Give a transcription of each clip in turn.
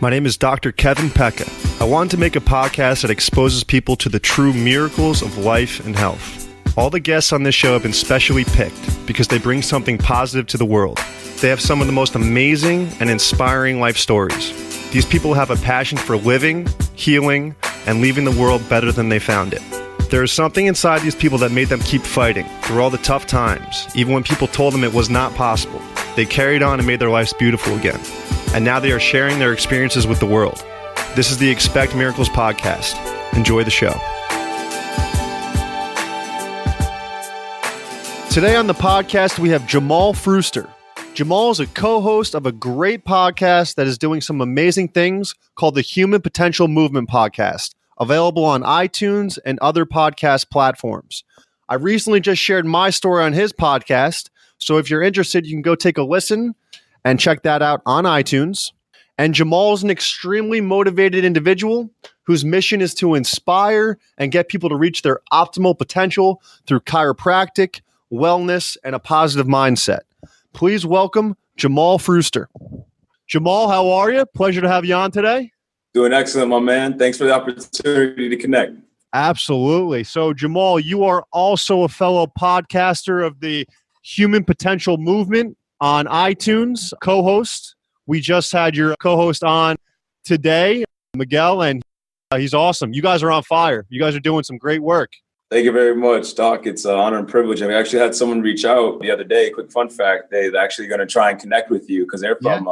My name is Dr. Kevin Pecca. I wanted to make a podcast that exposes people to the true miracles of life and health. All the guests on this show have been specially picked because they bring something positive to the world. They have some of the most amazing and inspiring life stories. These people have a passion for living, healing, and leaving the world better than they found it. There is something inside these people that made them keep fighting through all the tough times, even when people told them it was not possible. They carried on and made their lives beautiful again. And now they are sharing their experiences with the world. This is the Expect Miracles podcast. Enjoy the show. Today on the podcast, we have Jamal Fruster. Jamal is a co-host of a great podcast that is doing some amazing things called the Human Potential Movement Podcast, available on iTunes and other podcast platforms. I recently just shared my story on his podcast, so if you're interested, you can go take a listen and check that out on iTunes. And Jamal is an extremely motivated individual whose mission is to inspire and get people to reach their optimal potential through chiropractic, wellness, and a positive mindset. Please welcome Jamal Fruster. Jamal, how are you? Pleasure to have you on today. Doing excellent, my man. Thanks for the opportunity to connect. Absolutely. So, Jamal, you are also a fellow podcaster of the Human Potential Movement on iTunes, co-host. We just had your co-host on today, Miguel, and he's awesome. You guys are on fire. You guys are doing some great work. Thank you very much, Doc. It's an honor and privilege. I actually had someone reach out the other day. Quick fun fact, they're actually going to try and connect with you because they're from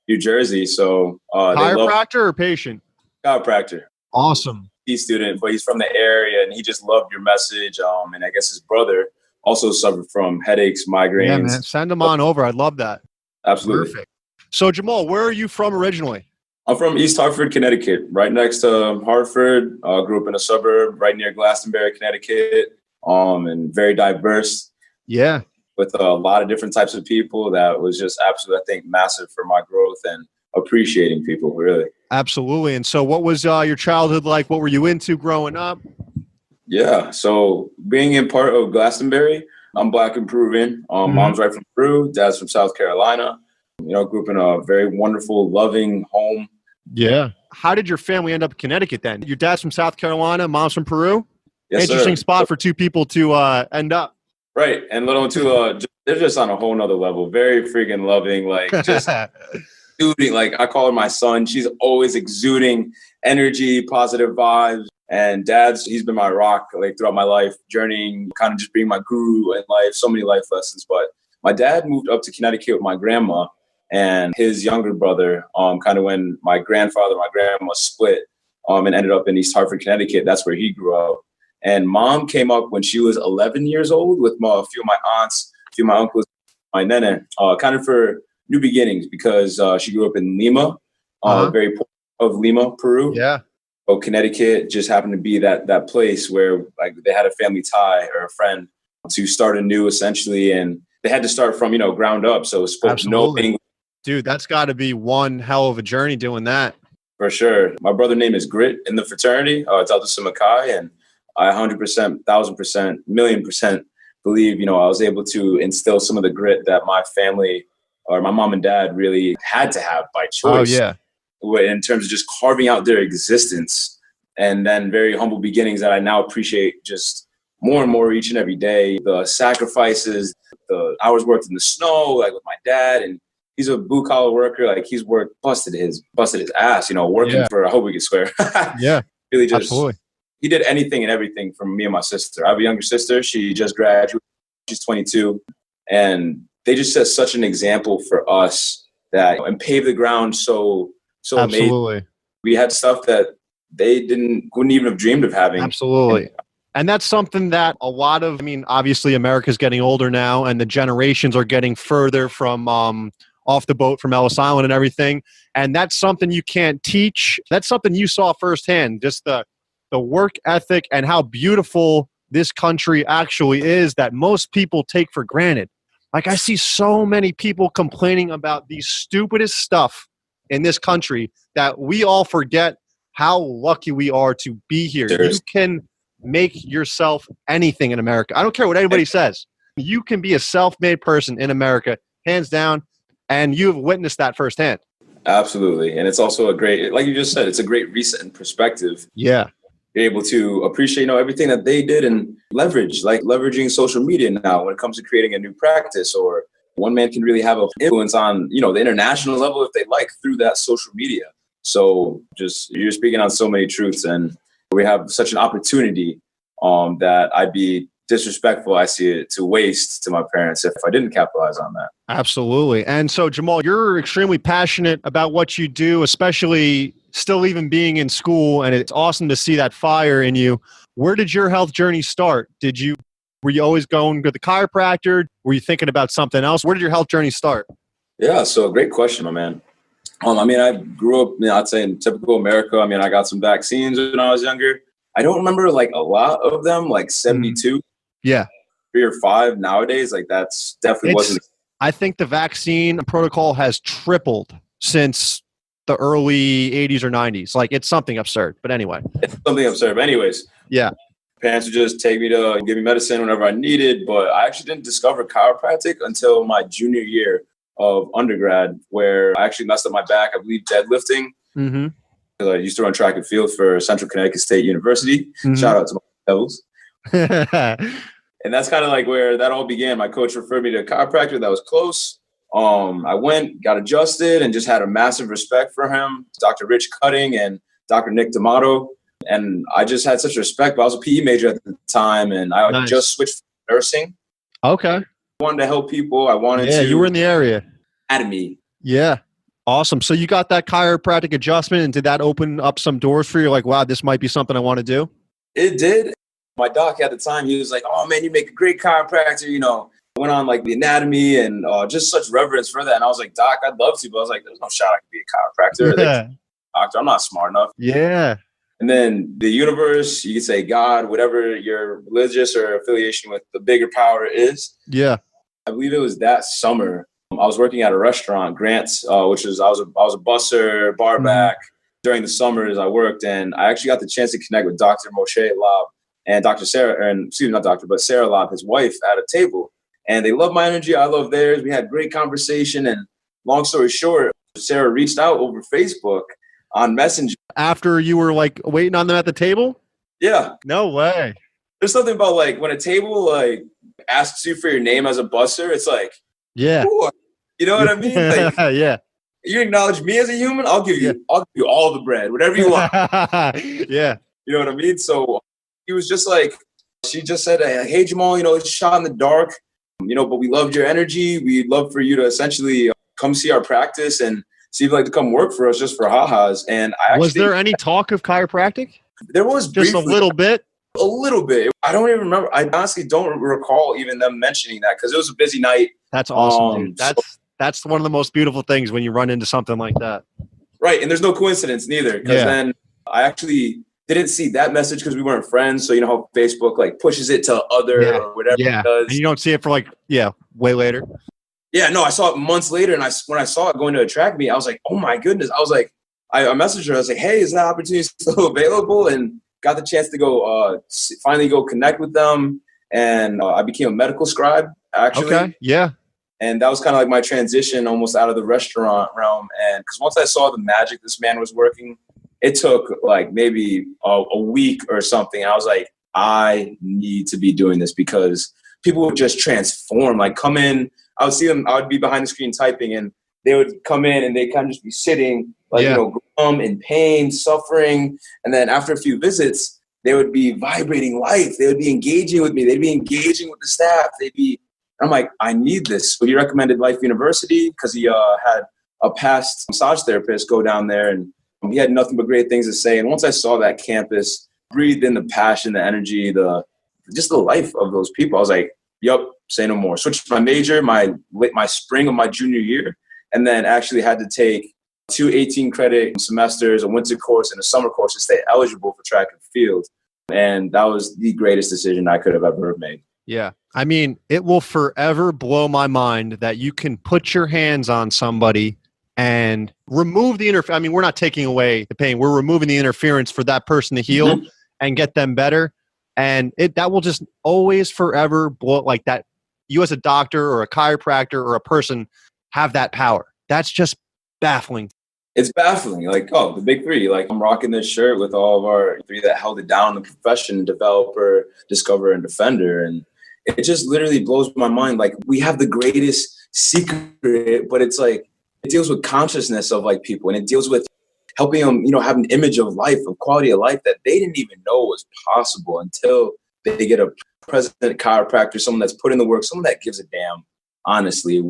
New Jersey. So chiropractor or patient? Chiropractor. Awesome. He's a student, but he's from the area, and he just loved your message. And I guess his brother also suffered from headaches, migraines. Yeah, man. Send him on over. I'd love that. Absolutely. Perfect. So, Jamal, where are you from originally? I'm from East Hartford, Connecticut, right next to Hartford. Grew up in a suburb right near Glastonbury, Connecticut, and very diverse. Yeah. With a lot of different types of people. That was just absolutely, I think, massive for my growth and appreciating people, really. Absolutely. And so what was your childhood like? What were you into growing up? Yeah. So being in part of Glastonbury, I'm Black and Peruvian. Mom's right from Peru. Dad's from South Carolina. Grew up in a very wonderful, loving home. Yeah. How did your family end up in Connecticut then? Your dad's from South Carolina, mom's from Peru? Yes, Interesting sir. Spot for two people to end up. Right. And little too, they're just on a whole nother level. Very freaking loving, like just exuding. Like I call her my son. She's always exuding energy, positive vibes. And he's been my rock like throughout my life, journeying, kind of just being my guru in life, so many life lessons. But my dad moved up to Connecticut with my grandma and his younger brother, kind of when my grandfather and my grandma split and ended up in East Hartford, Connecticut. That's where he grew up. And mom came up when she was 11 years old with a few of my aunts, a few of my uncles, my nene, kind of for new beginnings because she grew up in Lima, very poor of Lima, Peru. Yeah. But Connecticut just happened to be that place where like they had a family tie or a friend to start anew essentially. And they had to start from, ground up. So spoke no English. Dude, that's got to be one hell of a journey doing that. For sure. My brother's name is Grit in the fraternity. It's Alta Makai, and I 100%, 1,000%, million% believe, I was able to instill some of the grit that my family or my mom and dad really had to have by choice. Oh, yeah. In terms of just carving out their existence and then very humble beginnings that I now appreciate just more and more each and every day. The sacrifices, the hours worked in the snow, like with my dad, and he's a blue collar worker. Like he's busted his ass, working for, I hope we can swear. Yeah, really just, absolutely. He did anything and everything for me and my sister. I have a younger sister. She just graduated. She's 22. And they just set such an example for us and paved the ground so absolutely amazing. We had stuff that they wouldn't even have dreamed of having. Absolutely. And that's something that obviously America's getting older now and the generations are getting further from off the boat from Ellis Island and everything. And that's something you can't teach. That's something you saw firsthand, just the work ethic and how beautiful this country actually is that most people take for granted. Like I see so many people complaining about the stupidest stuff in this country that we all forget how lucky we are to be here. You can make yourself anything in America. I don't care what anybody says. You can be a self-made person in America, hands down, and you've witnessed that firsthand. Absolutely. And it's also a great, like you just said, it's a great reset in perspective. Yeah. You're able to appreciate, everything that they did and leverage, like leveraging social media now when it comes to creating a new practice, or one man can really have an influence on, the international level if they like through that social media. So you're speaking on so many truths, and we have such an opportunity that I'd be disrespectful, I see it, to waste to my parents if I didn't capitalize on that. Absolutely. And so, Jamal, you're extremely passionate about what you do, especially still even being in school, and it's awesome to see that fire in you. Where did your health journey start? Were you always going to the chiropractor? Were you thinking about something else? Where did your health journey start? Yeah, so great question, my man. I grew up, I'd say in typical America. I got some vaccines when I was younger. I don't remember like a lot of them, like 72. Yeah. 3 or 5 nowadays. Like that's definitely wasn't. I think the vaccine protocol has tripled since the early 80s or 90s. Like it's something absurd. But anyway. It's something absurd. But anyways. Yeah. Parents would just take me to give me medicine whenever I needed. But I actually didn't discover chiropractic until my junior year of undergrad, where I actually messed up my back, I believe, deadlifting. Mm-hmm. I used to run track and field for Central Connecticut State University. Mm-hmm. Shout out to my Devils. And that's kind of like where that all began. My coach referred me to a chiropractor that was close. I went, got adjusted, and just had a massive respect for him, Dr. Rich Cutting and Dr. Nick D'Amato. And I just had such respect. But I was a PE major at the time, and I just switched from nursing. Okay. I wanted to help people. I wanted to. Yeah, you were in the area. Anatomy. Yeah. Awesome. So you got that chiropractic adjustment, and did that open up some doors for you? Like, wow, this might be something I want to do? It did. My doc at the time, he was like, "Oh man, you make a great chiropractor." Went on like the anatomy and just such reverence for that. And I was like, "Doc, I'd love to," but I was like, "There's no shot I could be a chiropractor." Like, doctor, I'm not smart enough. Yeah. And then the universe, you could say God, whatever your religious or affiliation with the bigger power is. Yeah. I believe it was that summer. I was working at a restaurant, Grant's, which was I was a busser, bar back. During the summers I worked, and I actually got the chance to connect with Dr. Moshe Lab and Dr. Sarah, and excuse me, not doctor, but Sarah Lab, his wife, at a table. And they love my energy. I love theirs. We had great conversation. And long story short, Sarah reached out over Facebook on Messenger. After you were like waiting on them at the table? Yeah. No way. There's something about like when a table like asks you for your name as a busser, it's like, yeah. Ooh, you know what I mean? Like, yeah. You acknowledge me as a human, I'll give you all the bread, whatever you want. Yeah. You know what I mean? So he was just like, she just said, "Hey Jamal, it's shot in the dark, but we loved your energy. We'd love for you to essentially come see our practice and see if you'd like to come work for us just for ha-has." And was there any talk of chiropractic? There was just briefly, a little bit. A little bit. I don't even remember. I honestly don't recall even them mentioning that because it was a busy night. That's awesome, dude. That's one of the most beautiful things when you run into something like that. Right. And there's no coincidence neither. Because then I actually didn't see that message because we weren't friends. So you know how Facebook like pushes it to other or whatever it does. And you don't see it for like, way later. Yeah, no, I saw it months later. And when I saw it going to attract me, I was like, oh my goodness. I was like, I messaged her. I was like, hey, is that opportunity still available? And got the chance to go finally go connect with them. And I became a medical scribe, actually. Okay, yeah. And that was kind of like my transition almost out of the restaurant realm. And because once I saw the magic this man was working, it took like maybe a week or something. And I was like, I need to be doing this because people would just transform, like come in. I would see them, I would be behind the screen typing and they would come in and they kind of just be sitting like, glum, in pain, suffering. And then after a few visits, they would be vibrating life. They would be engaging with me. They'd be engaging with the staff. I'm like, I need this. So he recommended Life University because he had a past massage therapist go down there and he had nothing but great things to say. And once I saw that campus, breathed in the passion, the energy, just the life of those people, I was like, yup, say no more. Switched my major, my spring of my junior year, and then actually had to take 2 18-credit semesters, a winter course and a summer course to stay eligible for track and field. And that was the greatest decision I could have ever made. Yeah. I mean, it will forever blow my mind that you can put your hands on somebody and remove the interference. I mean, we're not taking away the pain. We're removing the interference for that person to heal and get them better. And that will just always forever blow like that. You as a doctor or a chiropractor or a person have that power. That's just baffling. It's baffling. Like, oh, the big three. Like, I'm rocking this shirt with all of our three that held it down in the profession: developer, discoverer, and defender. And it just literally blows my mind. Like, we have the greatest secret, but it's like it deals with consciousness of like people, and it deals with helping them, have an image of life, of quality of life that they didn't even know was possible until they get a president chiropractor, someone that's put in the work, someone that gives a damn. Honestly,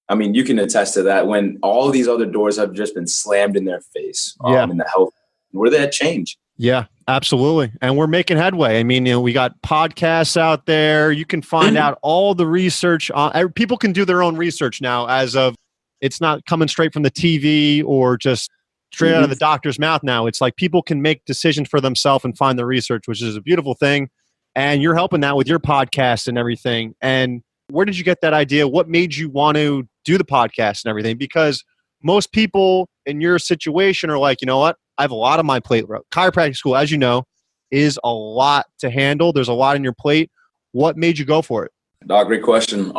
I mean, you can attest to that when all these other doors have just been slammed in their face in the health, where that change. Yeah, absolutely. And we're making headway. I mean, we got podcasts out there. You can find out all the research. People can do their own research now, as of it's not coming straight from the TV or just straight out of the doctor's mouth now. It's like people can make decisions for themselves and find the research, which is a beautiful thing. And you're helping that with your podcast and everything. And where did you get that idea? What made you want to do the podcast and everything? Because most people in your situation are like, you know what? I have a lot on my plate. Chiropractic school, as you know, is a lot to handle. There's a lot on your plate. What made you go for it? Doc, great question.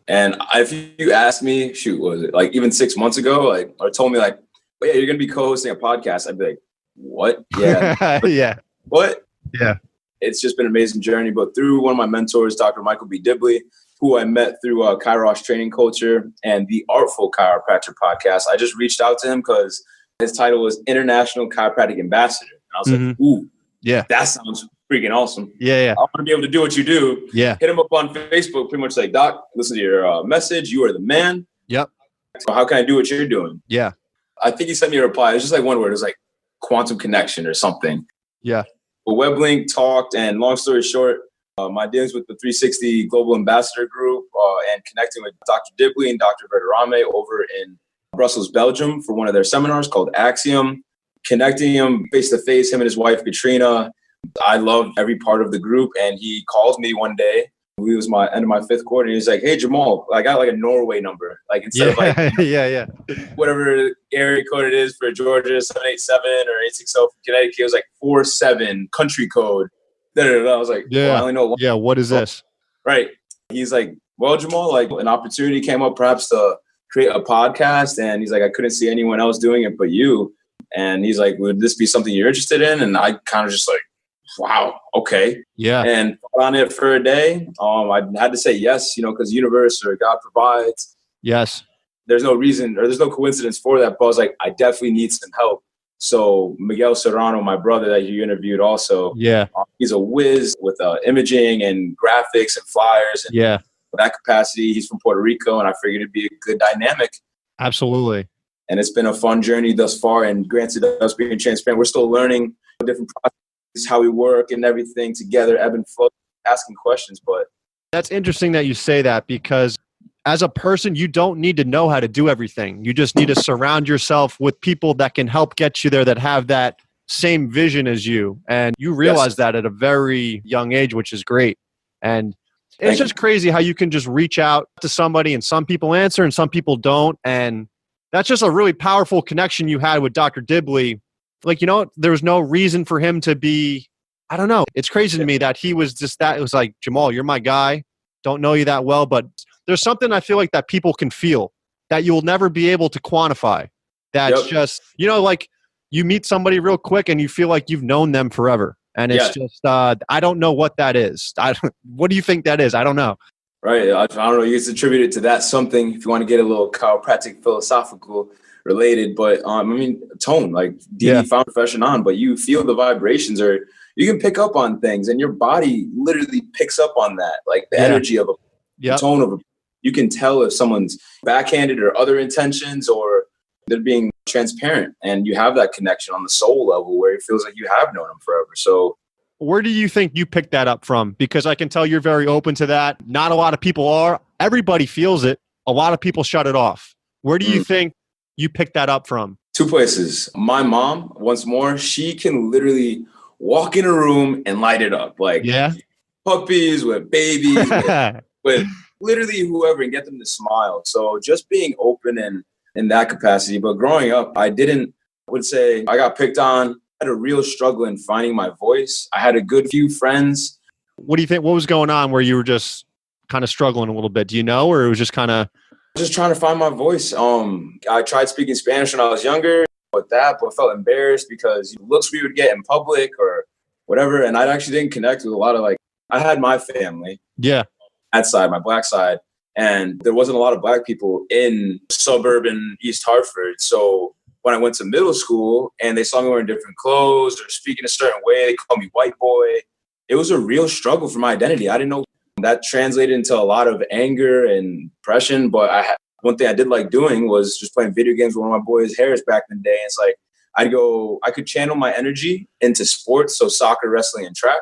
And if you asked me, was it like even 6 months ago, or told me like, oh, yeah, you're going to be co-hosting a podcast, I'd be like, what? Yeah. Yeah. What? Yeah. It's just been an amazing journey. But through one of my mentors, Dr. Michael B. Dibley, who I met through Kairos Training Culture and the Artful Chiropractor podcast, I just reached out to him because his title was International Chiropractic Ambassador. And I was like, ooh, yeah, that sounds freaking awesome. Yeah. I want to be able to do what you do. Yeah. Hit him up on Facebook, pretty much like, Doc, listen to your message. You are the man. Yep. So how can I do what you're doing? Yeah. I think he sent me a reply. It was just like one word. It was like quantum connection or something. Yeah. But WebLink talked, and long story short, my dealings with the 360 Global Ambassador Group and connecting with Dr. Dibley and Dr. Verderame over in Brussels, Belgium for one of their seminars called Axiom, connecting him face-to-face, him and his wife, Katrina. I loved every part of the group, and he calls me one day. It was my end of my fifth quarter, and he's like, hey, Jamal, I got like a Norway number. Like instead of like whatever area code it is for Georgia, 787 or 860 for Connecticut, it was like 47 country code. I was like, well, I only know one. Yeah, what is this? Right. He's like, well, Jamal, like an opportunity came up perhaps to create a podcast. And he's like, I couldn't see anyone else doing it but you. And he's like, would this be something you're interested in? And I kind of just like, wow, okay. Yeah. And on it for a day, I had to say yes, because universe or God provides. Yes. There's no reason or there's no coincidence for that. But I was like, I definitely need some help. So Miguel Serrano, my brother that you interviewed also, he's a whiz with imaging and graphics and flyers. And for that capacity, he's from Puerto Rico, and I figured it'd be a good dynamic. Absolutely. And it's been a fun journey thus far. And granted, us being transparent, we're still learning different processes, how we work and everything together, ebb and flow, asking questions. But that's interesting that you say that, because as a person, you don't need to know how to do everything. You just need to surround yourself with people that can help get you there, that have that same vision as you. And you realize that at a very young age, which is great. And it's just crazy how you can just reach out to somebody and some people answer and some people don't. And that's just a really powerful connection you had with Dr. Dibley. Like, there was no reason for him to be, I don't know. It's crazy to me that he was just that. It was like, Jamal, you're my guy. Don't know you that well, but there's something I feel like that people can feel that you'll never be able to quantify. That's just, like you meet somebody real quick and you feel like you've known them forever. And it's just, I don't know what that is. What do you think that is? I don't know. Right. I don't know. You can attribute it to that something if you want to get a little chiropractic philosophical related. But tone, like DD found profession on, but you feel the vibrations, or you can pick up on things, and your body literally picks up on that, like the energy of the tone of you can tell if someone's backhanded or other intentions, or they're being transparent, and you have that connection on the soul level where it feels like you have known them forever. So where do you think you picked that up from? Because I can tell you're very open to that. Not a lot of people are. Everybody feels it. A lot of people shut it off. Where do you think you picked that up from? Two places. My mom, once more, she can literally walk in a room and light it up. Like puppies, with babies, with literally whoever, and get them to smile. So just being open and in that capacity. But growing up, I would say I got picked on. I had a real struggle in finding my voice. I had a good few friends. What do you think? What was going on where you were just kind of struggling a little bit? Do you know, or it was just kind of Just trying to find my voice. I tried speaking Spanish when I was younger but felt embarrassed because looks we would get in public or whatever. And I actually didn't connect with a lot of I had my family. Yeah. That side, my black side. And there wasn't a lot of black people in suburban East Hartford. So when I went to middle school and they saw me wearing different clothes or speaking a certain way, they called me white boy. It was a real struggle for my identity. I didn't know that translated into a lot of anger and depression. But one thing I did like doing was just playing video games with one of my boys, Harris, back in the day. And it's like, I could channel my energy into sports. So soccer, wrestling, and track.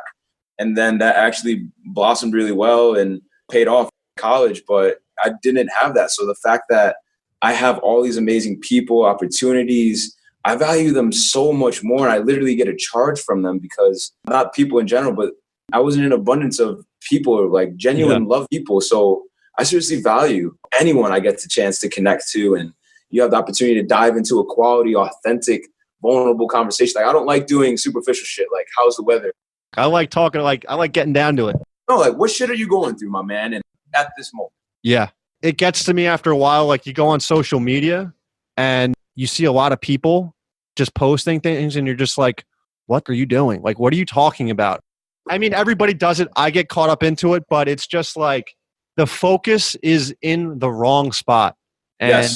And then that actually blossomed really well and paid off in college. But I didn't have that. So the fact that I have all these amazing people, opportunities, I value them so much more. And I literally get a charge from them because not people in general, but I was in an abundance of people, like genuine love people. So I seriously value anyone I get the chance to connect to. And you have the opportunity to dive into a quality, authentic, vulnerable conversation. Like I don't like doing superficial shit. Like how's the weather? I like talking, I like getting down to it. No, like what shit are you going through, my man? And at this moment. Yeah. It gets to me after a while. Like you go on social media and you see a lot of people just posting things and you're just like, what are you doing? Like, what are you talking about? I mean, everybody does it. I get caught up into it, but it's just like the focus is in the wrong spot. And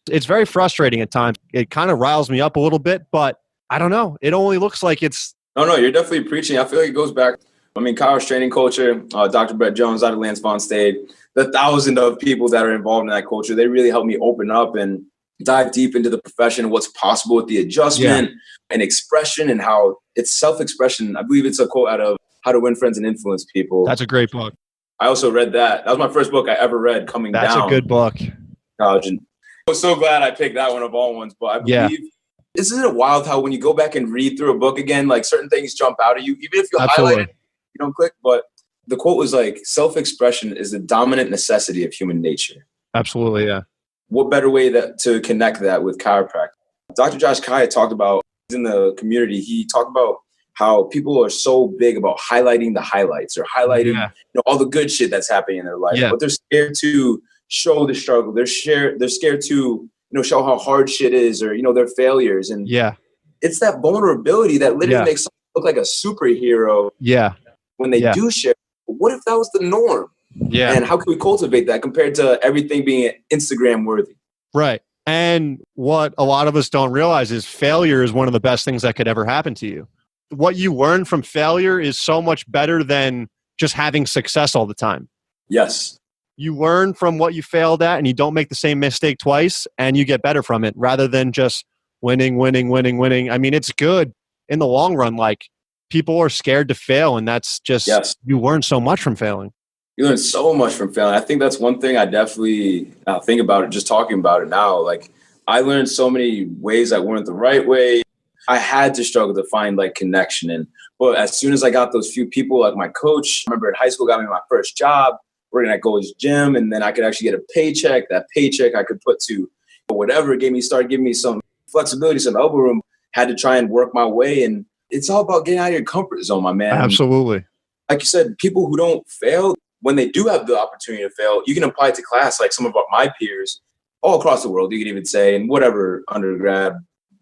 it's very frustrating at times. It kind of riles me up a little bit, but I don't know. It only looks like it's. No, you're definitely preaching. I feel like it goes back. I mean, Kyle's training culture, Dr. Brett Jones out of Lance Von Stade, the thousands of people that are involved in that culture, they really helped me open up and dive deep into the profession, what's possible with the adjustment and expression and how it's self-expression. I believe it's a quote out of How to Win Friends and Influence People. That's a great book. I also read that. That was my first book I ever read coming down. That's a good book. College. And I was so glad I picked that one of all ones. But I believe, isn't it wild how when you go back and read through a book again, like certain things jump out at you, even if you highlight it, you don't click. But the quote was like, self-expression is the dominant necessity of human nature. Absolutely, yeah. What better way to connect that with chiropractic? Dr. Josh Kaya talked about in the community, he talked about how people are so big about highlighting the highlights or highlighting all the good shit that's happening in their life. But they're scared to show the struggle. They're scared to show how hard shit is or their failures. And it's that vulnerability that literally makes someone look like a superhero. When they do share. But what if that was the norm? And how can we cultivate that compared to everything being Instagram worthy? Right. And what a lot of us don't realize is failure is one of the best things that could ever happen to you. What you learn from failure is so much better than just having success all the time. Yes. You learn from what you failed at and you don't make the same mistake twice and you get better from it rather than just winning. I mean, it's good in the long run. Like people are scared to fail and that's just, you learn so much from failing. You learn so much from failing. I think that's one thing I definitely think about it, just talking about it now. Like I learned so many ways that weren't the right way. I had to struggle to find like connection. But as soon as I got those few people, like my coach, I remember in high school got me my first job, working at Gold's Gym, and then I could actually get a paycheck. That paycheck I could put to whatever, started giving me some flexibility, some elbow room. Had to try and work my way. And it's all about getting out of your comfort zone, my man. Absolutely. Like you said, people who don't fail, when they do have the opportunity to fail, you can apply it to class like some of my peers all across the world, you could even say, in whatever undergrad,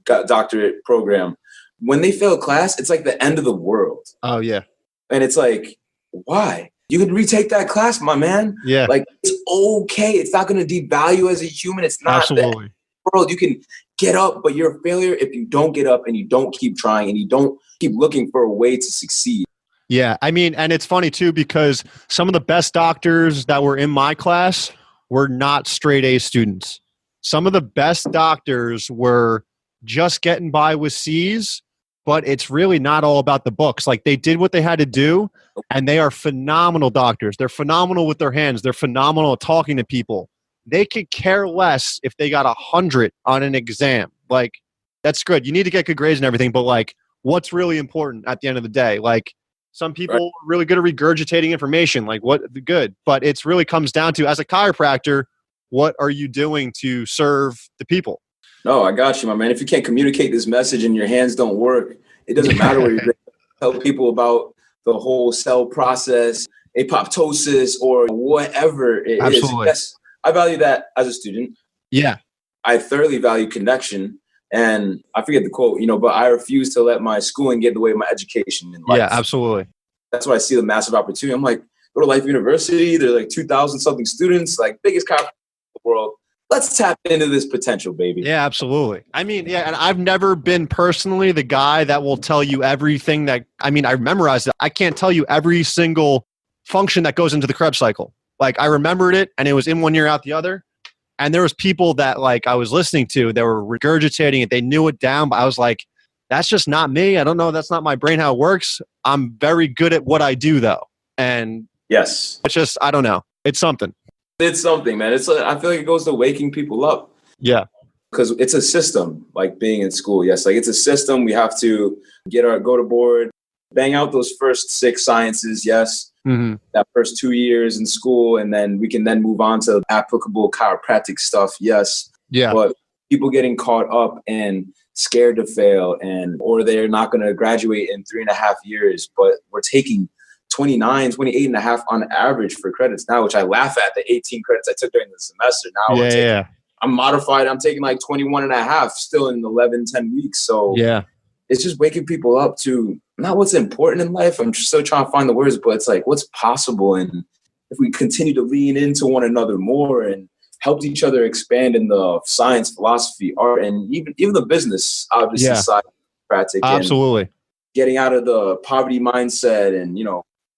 doctorate program. When they fail class, it's like the end of the world. Oh, yeah. And it's like, why? You could retake that class, my man. Yeah. Like, it's okay. It's not going to devalue as a human. It's not Absolutely. That world. You can get up, but you're a failure if you don't get up and you don't keep trying and you don't keep looking for a way to succeed. Yeah. I mean, and it's funny too, because some of the best doctors that were in my class were not straight A students. Some of the best doctors were just getting by with C's, but it's really not all about the books. Like they did what they had to do and they are phenomenal doctors. They're phenomenal with their hands. They're phenomenal at talking to people. They could care less if they got 100 on an exam. Like that's good. You need to get good grades and everything, but like what's really important at the end of the day? Like some people are really good at regurgitating information, like what good, but it's really comes down to, as a chiropractor, what are you doing to serve the people? No, I got you, my man. If you can't communicate this message and your hands don't work, it doesn't matter where you're tell people about the whole cell process, apoptosis, or whatever it is. Yes, I value that as a student. Yeah. I thoroughly value connection. And I forget the quote, but I refuse to let my schooling get in the way of my education in life. Yeah, absolutely. That's why I see the massive opportunity. I'm like, go to Life University. There's like 2,000 something students, like biggest chiropractic in the world. Let's tap into this potential, baby. Yeah, absolutely. I mean, yeah, and I've never been personally the guy that will tell you everything that, I memorized it. I can't tell you every single function that goes into the Krebs cycle. Like I remembered it and it was in one ear out the other. And there was people that like I was listening to, they were regurgitating it. They knew it down, but I was like, that's just not me. I don't know. That's not my brain, how it works. I'm very good at what I do though. And yes, it's just, I don't know. It's something. It's something, man. I feel like it goes to waking people up. Yeah. Because it's a system, like being in school. Yes, like it's a system. We have to go to board, bang out those first 6 sciences. Yes. Mm-hmm. That first 2 years in school. And then we can then move on to applicable chiropractic stuff. Yes. Yeah. But people getting caught up and scared to fail or they're not going to graduate in 3.5 years, but we're taking 28 and a half on average for credits now, which I laugh at the 18 credits I took during the semester. Now I'm modified. I'm taking like 21 and a half still in 11, 10 weeks. So it's just waking people up to not what's important in life. I'm still trying to find the words, but it's like what's possible. And if we continue to lean into one another more and help each other expand in the science, philosophy, art, and even the business, obviously, side practice. Absolutely. Getting out of the poverty mindset and,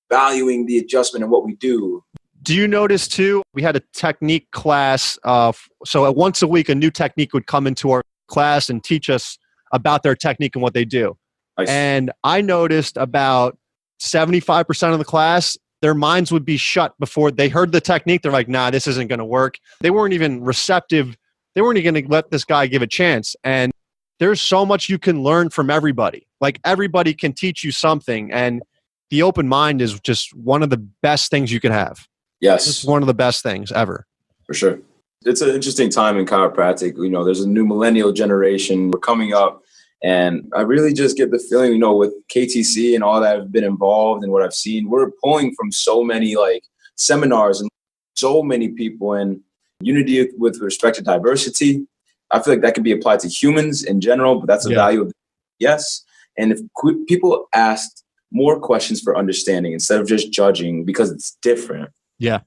valuing the adjustment in what we do. Do you notice too, we had a technique class. So once a week, a new technique would come into our class and teach us about their technique and what they do. Nice. And I noticed about 75% of the class, their minds would be shut before they heard the technique. They're like, nah, this isn't going to work. They weren't even receptive. They weren't even going to let this guy give a chance. And there's so much you can learn from everybody. Like everybody can teach you something. And the open mind is just one of the best things you can have. Yes. It's one of the best things ever. For sure. It's an interesting time in chiropractic. There's a new millennial generation. We're coming up. And I really just get the feeling, with KTC and all that have been involved and what I've seen, we're pulling from so many like seminars and so many people, and unity with respect to diversity. I feel like that can be applied to humans in general, but that's a value of yes. And if people asked more questions for understanding instead of just judging because it's different. Yeah.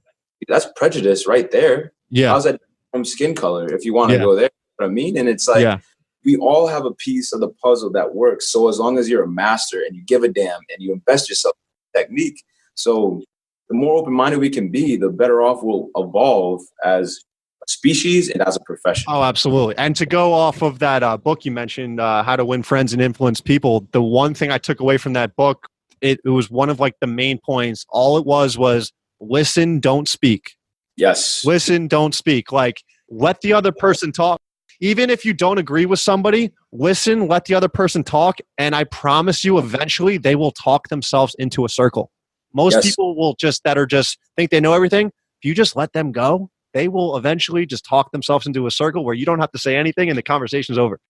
That's prejudice right there. Yeah. How's that from skin color if you want to go there? You know what I mean? And it's like, we all have a piece of the puzzle that works. So as long as you're a master and you give a damn and you invest yourself in technique. So the more open-minded we can be, the better off we'll evolve as a species and as a profession. Oh, absolutely. And to go off of that book you mentioned, How to Win Friends and Influence People, the one thing I took away from that book, it was one of like the main points. All it was listen, don't speak. Yes. Listen, don't speak. Like let the other person talk. Even if you don't agree with somebody, listen, let the other person talk. And I promise you, eventually they will talk themselves into a circle. Most people will just think they know everything. If you just let them go, they will eventually just talk themselves into a circle where you don't have to say anything and the conversation's over.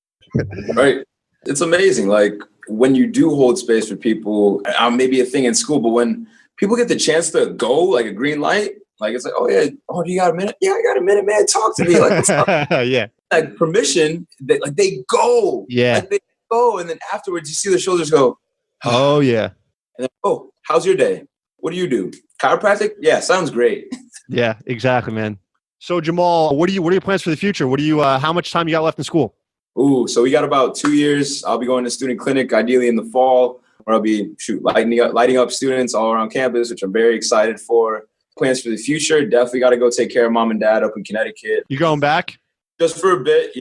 Right. It's amazing. Like when you do hold space for people, maybe a thing in school, but when people get the chance to go, like a green light, like it's like, oh yeah, do you got a minute? Yeah, I got a minute, man. Talk to me. Like, what's up? Yeah. Like permission, they go. Yeah. Like they go, and then afterwards you see the shoulders go. Oh yeah. And then, oh, how's your day? What do you do? Chiropractic? Yeah, sounds great. Yeah, exactly, man. So Jamal, what are your plans for the future? How much time you got left in school? Ooh, so we got about 2 years. I'll be going to student clinic, ideally in the fall, where I'll be lighting up students all around campus, which I'm very excited for. Plans for the future, definitely got to go take care of mom and dad up in Connecticut. You going back? Just for a bit,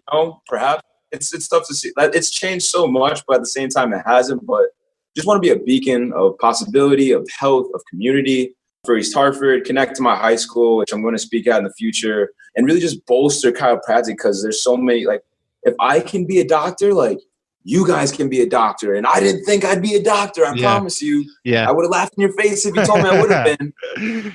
perhaps. It's tough to see. It's changed so much, but at the same time, it hasn't. But just want to be a beacon of possibility, of health, of community for East Hartford, connect to my high school, which I'm going to speak at in the future, and really just bolster chiropractic because there's so many, like, if I can be a doctor, like, you guys can be a doctor. And I didn't think I'd be a doctor. I promise you. Yeah. I would have laughed in your face if you told me I would have been.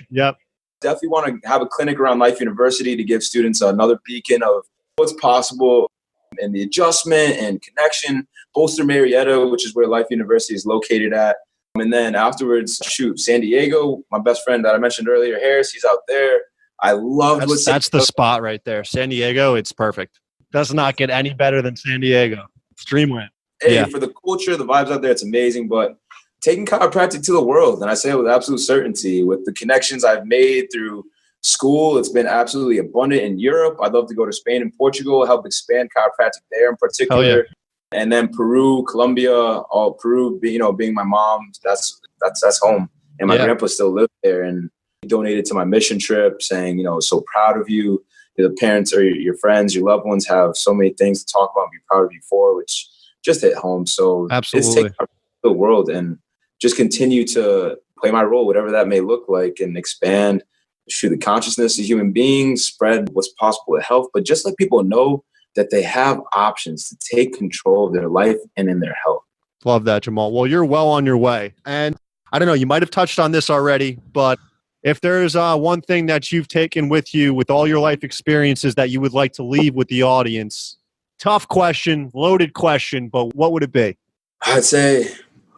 Yep. Definitely want to have a clinic around Life University to give students another beacon of what's possible and the adjustment and connection. Bolster Marietta, which is where Life University is located at. And then afterwards, San Diego, my best friend that I mentioned earlier, Harris, he's out there. I loved that's the spot right there. San Diego, it's perfect. Does not get any better than San Diego. Dreamland. Hey, for the culture, the vibes out there, it's amazing. But taking chiropractic to the world, and I say it with absolute certainty, with the connections I've made through school, it's been absolutely abundant in Europe. I'd love to go to Spain and Portugal, help expand chiropractic there in particular. And then Peru, Colombia, Peru, being my mom, that's home. And my grandpa still lived there, and he donated to my mission trip, saying, so proud of you. The parents or your friends, your loved ones have so many things to talk about and be proud of you for, which just hit home. So absolutely, it's taking the world and just continue to play my role, whatever that may look like, and expand the consciousness of human beings, spread what's possible with health, but just let people know that they have options to take control of their life and in their health. Love that, Jamal. Well, you're well on your way. And I don't know, you might have touched on this already, but if there's one thing that you've taken with you with all your life experiences that you would like to leave with the audience, tough question, loaded question, but what would it be? I'd say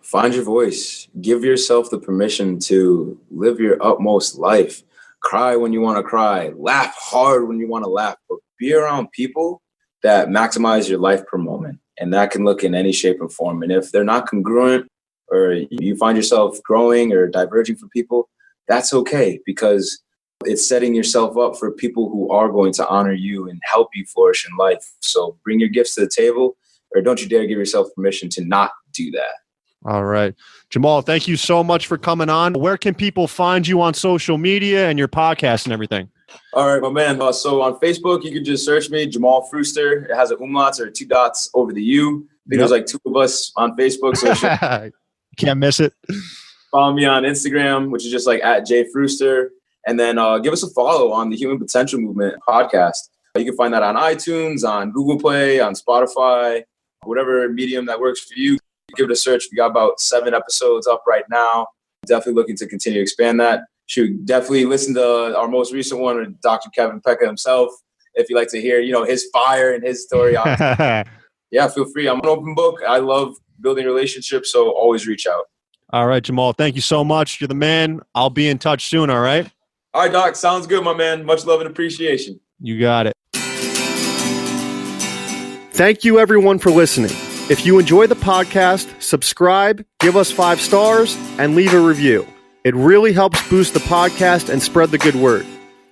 find your voice. Give yourself the permission to live your utmost life. Cry when you want to cry. Laugh hard when you want to laugh. But be around people that maximize your life per moment. And that can look in any shape and form. And if they're not congruent, or you find yourself growing or diverging from people, that's okay, because it's setting yourself up for people who are going to honor you and help you flourish in life. So bring your gifts to the table, or don't you dare give yourself permission to not do that. All right. Jamal, thank you so much for coming on. Where can people find you on social media and your podcast and everything? All right, my man. So on Facebook, you can just search me, Jamal Fruster. It has a umlaut or 2 dots over the U. I think there's like 2 of us on Facebook. So can't miss it. Follow me on Instagram, which is just like @JFruster. And then give us a follow on the Human Potential Movement podcast. You can find that on iTunes, on Google Play, on Spotify, whatever medium that works for you. Give it a search. We got about 7 episodes up right now. Definitely looking to continue to expand that. Should definitely listen to our most recent one with Dr. Kevin Pecca himself, if you like to hear, his fire and his story. Yeah, feel free. I'm an open book. I love building relationships, so always reach out. All right, Jamal. Thank you so much. You're the man. I'll be in touch soon, all right? All right, Doc. Sounds good, my man. Much love and appreciation. You got it. Thank you, everyone, for listening. If you enjoy the podcast, subscribe, give us 5 stars, and leave a review. It really helps boost the podcast and spread the good word.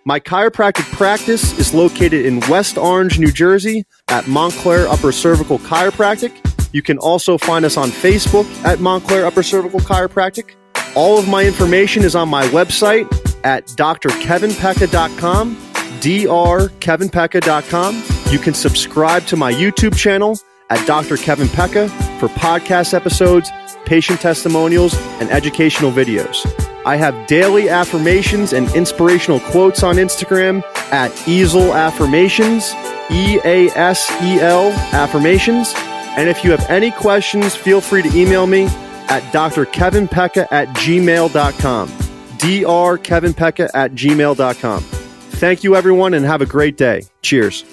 My chiropractic practice is located in West Orange, New Jersey at Montclair Upper Cervical Chiropractic. You can also find us on Facebook at Montclair Upper Cervical Chiropractic. All of my information is on my website at drkevinpecca.com, drkevinpecca.com. You can subscribe to my YouTube channel at Dr. Kevin Pecca for podcast episodes, patient testimonials, and educational videos. I have daily affirmations and inspirational quotes on Instagram at Easel Affirmations, EASEL Affirmations. And if you have any questions, feel free to email me at drkevinpecca@gmail.com, drkevinpecca@gmail.com. Thank you, everyone, and have a great day. Cheers.